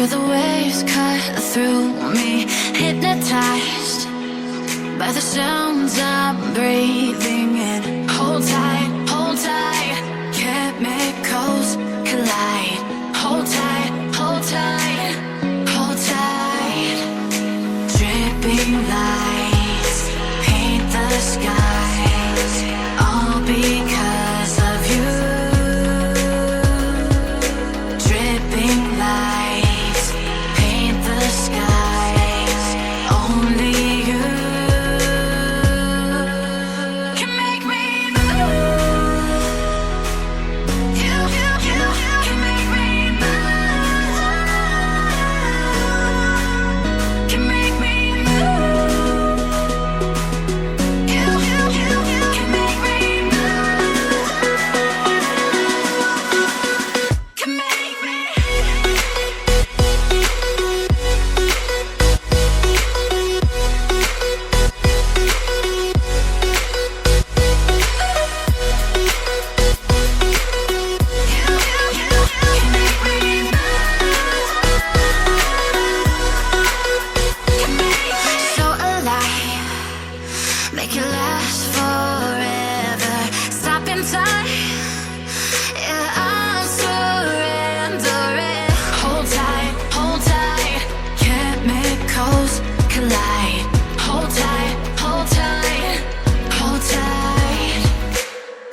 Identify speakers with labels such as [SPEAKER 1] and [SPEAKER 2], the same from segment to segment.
[SPEAKER 1] Feel the waves cut through me, hypnotized by the sounds I'm breathing in. Hold tight, chemicals collide. Hold tight, hold tight, hold tight. Dripping lights paint the skies, all because of you. Dripping lights paint the skies, only you can make me move. You can make me move. Can make me move. You can make me move. Can make me. So alive, make it last forever. Stop in time, yeah, I'm surrendering. Hold tight, chemicals collide. Hold tight, hold tight, hold tight.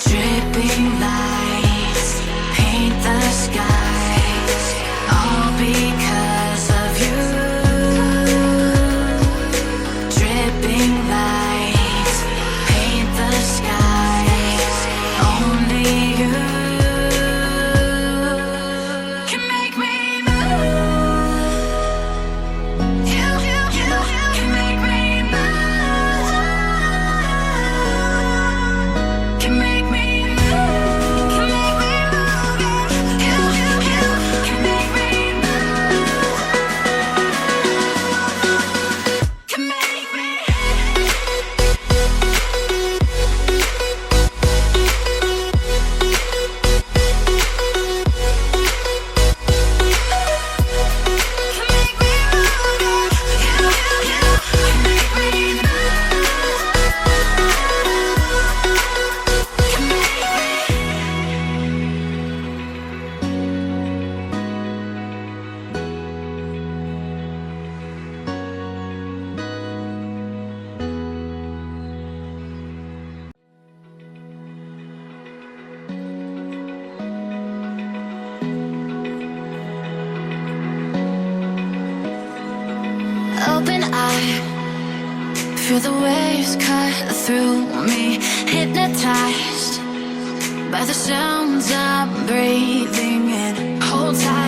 [SPEAKER 1] Dripping lights paint the skies, all because of you. Dripping lights paint the skies, only you can make me move. You can make me move. Can make me move. Can make me move. You can make me move. Can make me. Open eye, feel the waves cut through me, hypnotized by the sounds I'm breathing in. Hold tight.